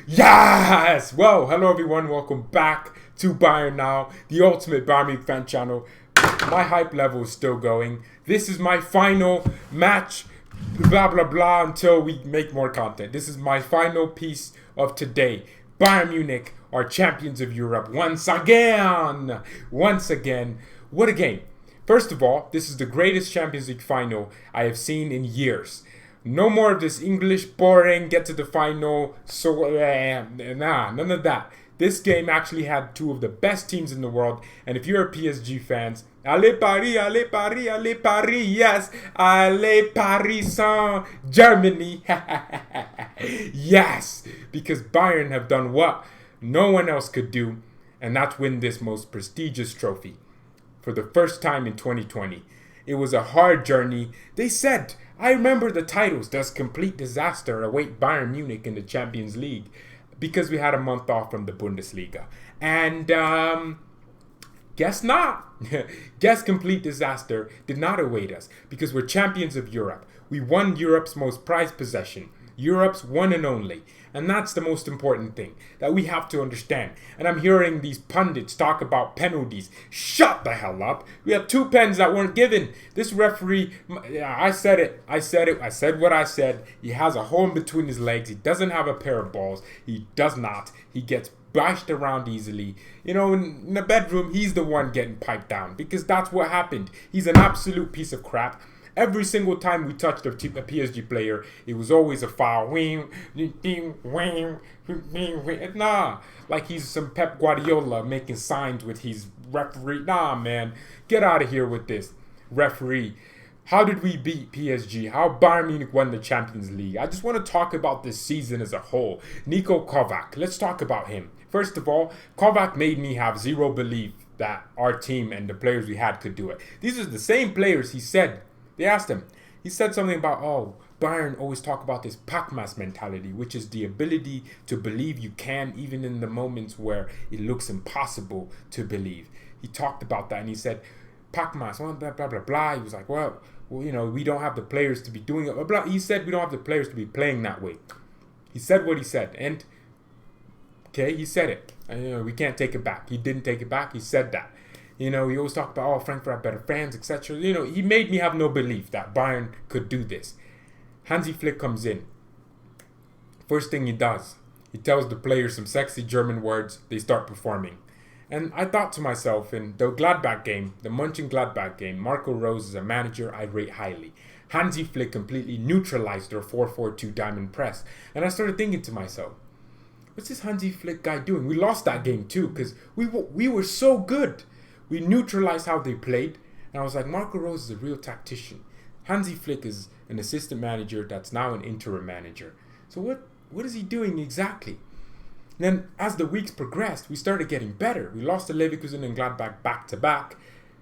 Yes! Well, hello everyone. Welcome back to BayernNow, the ultimate Bayern Munich fan channel. My hype level is still going. This is my final match, blah blah blah, until we make more content. This is my final piece of today. Bayern Munich are champions of Europe once again. Once again. What a game. First of all, this is the greatest Champions League final I have seen in years. No more of this English boring, get to the final, none of that. This game actually had two of the best teams in the world, and if you're a PSG fans, allez Paris, allez Paris, allez Paris, yes, allez Paris Saint Germany, yes, because Bayern have done what no one else could do, and that's win this most prestigious trophy. For the first time in 2020. It was a hard journey. They said, I remember the titles, does complete disaster await Bayern Munich in the Champions League, because we had a month off from the Bundesliga. And guess not. Guess complete disaster did not await us, because we're champions of Europe. We won Europe's most prized possession. Europe's one and only. And that's the most important thing that we have to understand. And I'm hearing these pundits talk about penalties. Shut the hell up. We have two pens that weren't given. This referee, I said it. I said what I said. He has a hole in between his legs. He doesn't have a pair of balls. He does not. He gets bashed around easily. You know, in the bedroom, he's the one getting piped down, because that's what happened. He's an absolute piece of crap. Every single time we touched a PSG player, it was always a foul. Nah, like he's some Pep Guardiola making signs with his referee. Nah, man, get out of here with this referee. How did we beat PSG? How Bayern Munich won the Champions League? I just want to talk about this season as a whole. Niko Kovac, let's talk about him. First of all, Kovac made me have zero belief that our team and the players we had could do it. These are the same players he said. They asked him. He said something about, Bayern always talk about this Pac-Man mentality, which is the ability to believe you can, even in the moments where it looks impossible to believe. He talked about that, and he said, Pac-Man, blah, blah, blah, blah. He was like, well, you know, we don't have the players to be doing it. Blah, blah. He said we don't have the players to be playing that way. He said what he said, and, okay, he said it. And, you know, we can't take it back. He didn't take it back. He said that. You know, he always talked about, Frankfurt have better fans, etc. You know, he made me have no belief that Bayern could do this. Hansi Flick comes in. First thing he does, he tells the players some sexy German words. They start performing. And I thought to myself, in the Gladbach game, the Mönchengladbach game, Marco Rose is a manager I rate highly. Hansi Flick completely neutralized their 4-4-2 diamond press. And I started thinking to myself, what's this Hansi Flick guy doing? We lost that game too, because we were so good. We neutralized how they played. And I was like, Marco Rose is a real tactician. Hansi Flick is an assistant manager that's now an interim manager. So what is he doing exactly? And then as the weeks progressed, we started getting better. We lost to Leverkusen and Gladbach back to back.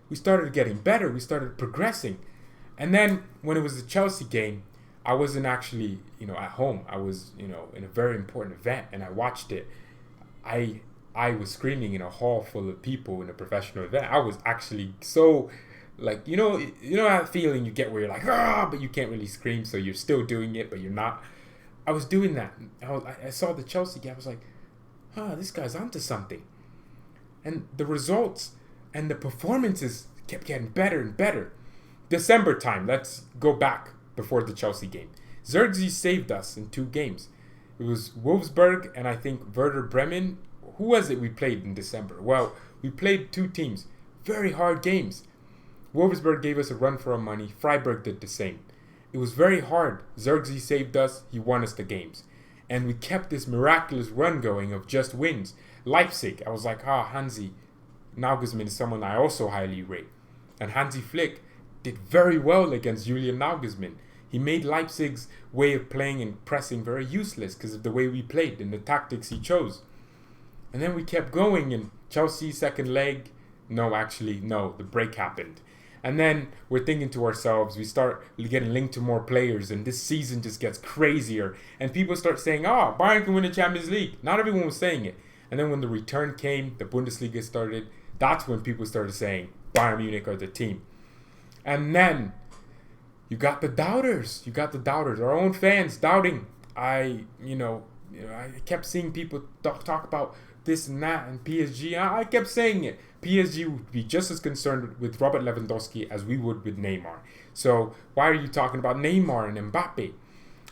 We started getting better. We started progressing. And then when it was the Chelsea game, I wasn't actually, at home. I was, in a very important event, and I watched it. I was screaming in a hall full of people in a professional event. I was actually so, like, you know that feeling you get where you're like, but you can't really scream, so you're still doing it, but you're not. I was doing that. I saw the Chelsea game. I was like, this guy's onto something. And the results and the performances kept getting better and better. December time, let's go back before the Chelsea game. Zirkzee saved us in 2 games. It was Wolfsburg and I think Werder Bremen. Who was it we played in December? Well, we played 2 teams. Very hard games. Wolfsburg gave us a run for our money. Freiburg did the same. It was very hard. Zirkzee saved us. He won us the games. And we kept this miraculous run going of just wins. Leipzig, I was like, Hansi Nagelsmann is someone I also highly rate. And Hansi Flick did very well against Julian Nagelsmann. He made Leipzig's way of playing and pressing very useless because of the way we played and the tactics he chose. And then we kept going, and Chelsea second leg, the break happened. And then we're thinking to ourselves, we start getting linked to more players, and this season just gets crazier. And people start saying, Bayern can win the Champions League. Not everyone was saying it. And then when the return came, the Bundesliga started, that's when people started saying Bayern Munich are the team. And then You got the doubters. You got the doubters. Our own fans doubting. I kept seeing people talk about this and that and PSG. I kept saying it. PSG would be just as concerned with Robert Lewandowski as we would with Neymar. So why are you talking about Neymar and Mbappe?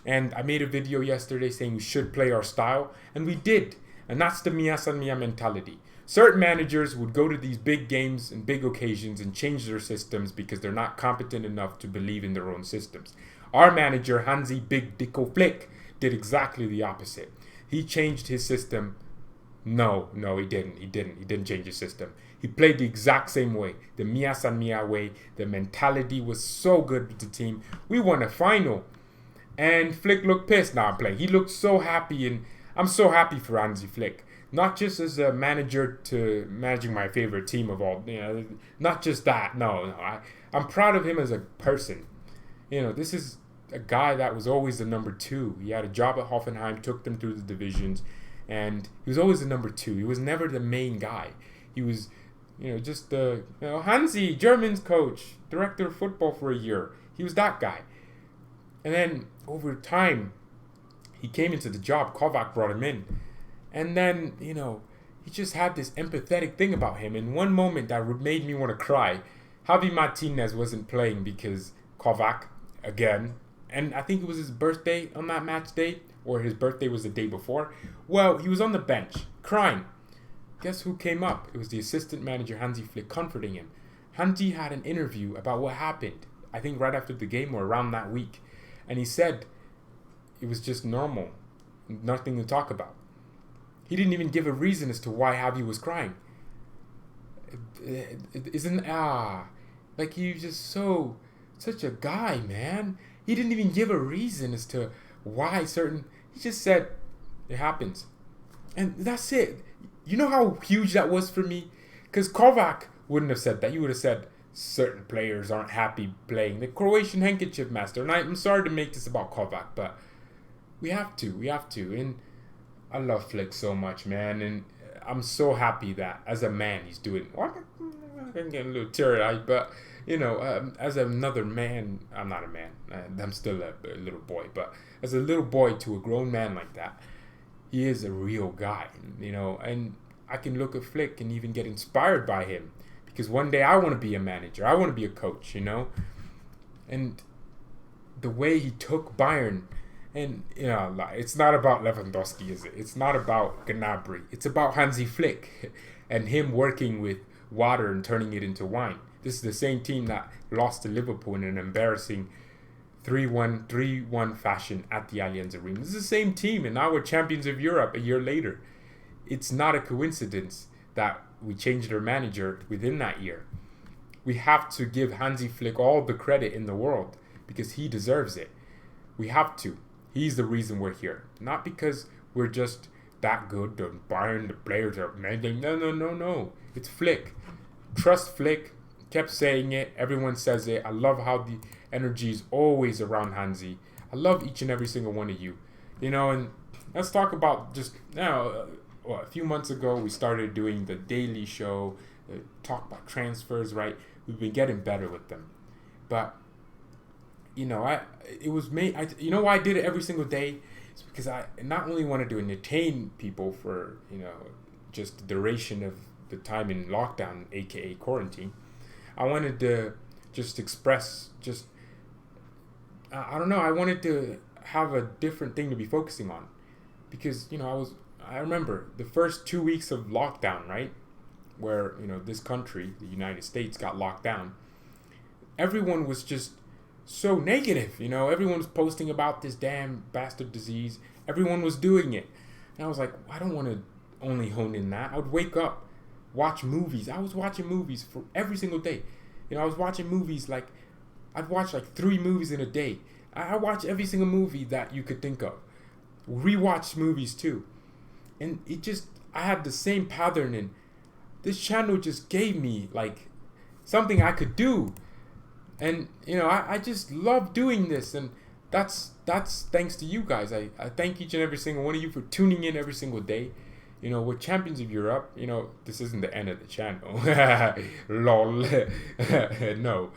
And I made a video yesterday saying we should play our style, and we did. And that's the Mia San Mia mentality. Certain managers would go to these big games and big occasions and change their systems because they're not competent enough to believe in their own systems. Our manager, Hansi Big Dicko Flick, did exactly the opposite. He changed his system. No, he didn't. He didn't change his system. He played the exact same way. The Mia San Mia way. The mentality was so good with the team. We won a final. And Flick looked pissed. Now I'm playing. He looked so happy, and I'm so happy for Hansi Flick. Not just as a manager to managing my favorite team of all, not just that. No. I'm proud of him as a person. This is a guy that was always the number 2. He had a job at Hoffenheim, took them through the divisions, and he was always the number 2. He was never the main guy. He was, just the Hansi, German's coach, director of football for a year. He was that guy. And then over time, he came into the job. Kovac brought him in. And then, he just had this empathetic thing about him. In one moment that made me want to cry, Javi Martinez wasn't playing because Kovac, again, and I think it was his birthday on that match day, or his birthday was the day before. Well, he was on the bench, crying. Guess who came up? It was the assistant manager, Hansi Flick, comforting him. Hansi had an interview about what happened, I think right after the game or around that week. And he said it was just normal, nothing to talk about. He didn't even give a reason as to why Javi was crying. He was just such a guy, man. He didn't even give a reason as to why he just said, it happens. And that's it. You know how huge that was for me? Because Kovac wouldn't have said that. You would have said, certain players aren't happy playing. The Croatian handkerchief master. And I'm sorry to make this about Kovac, but we have to. And I love Flick so much, man. And I'm so happy that as a man he's doing. I'm getting a little teary-eyed, but as another man, I'm not a man. I'm still a little boy, but as a little boy to a grown man like that, he is a real guy, And I can look at Flick and even get inspired by him. Because one day I want to be a manager. I want to be a coach, And the way he took Bayern, and, it's not about Lewandowski, is it? It's not about Gnabry. It's about Hansi Flick and him working with water and turning it into wine. This is the same team that lost to Liverpool in an embarrassing 3-1 fashion at the Allianz Arena. This is the same team, and now we're champions of Europe a year later. It's not a coincidence that we changed our manager within that year. We have to give Hansi Flick all the credit in the world because he deserves it. We have to. He's the reason we're here. Not because we're just that good. The Bayern, the players are amazing. No. It's Flick. Trust Flick. Kept saying it. Everyone says it. I love how the energy is always around Hansi. I love each and every single one of you. And let's talk about just now. A few months ago, we started doing the daily show, talk about transfers, right? We've been getting better with them. But, why I did it every single day? It's because I not only wanted to entertain people for, just the duration of the time in lockdown, aka quarantine. I wanted to just express, I wanted to have a different thing to be focusing on. Because, I remember the first 2 weeks of lockdown, right? Where, this country, the United States, got locked down. Everyone was just so negative, Everyone was posting about this damn bastard disease. Everyone was doing it. And I was like, I don't want to only hone in that. I would wake up, watch movies. I was watching movies for every single day. I was watching movies I'd watch 3 movies in a day. I watch every single movie that you could think of. Rewatch movies too. And I had the same pattern, and this channel just gave me something I could do. And I just love doing this, and that's thanks to you guys. I thank each and every single one of you for tuning in every single day. We're champions of Europe. This isn't the end of the channel. Lol. No.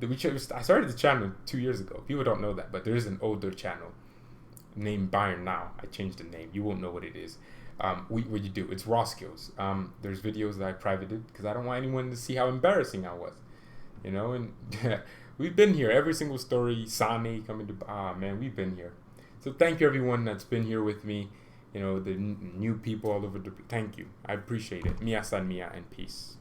I started the channel 2 years ago. People don't know that, but there is an older channel named BayernNow. I changed the name. You won't know what it is. What you do, it's raw skills. There's videos that I privated because I don't want anyone to see how embarrassing I was, you know. And we've been here. Every single story, Sane coming to, man, we've been here. So thank you everyone that's been here with me. You know, the new people all over the. Thank you. I appreciate it. Mia san mia and peace.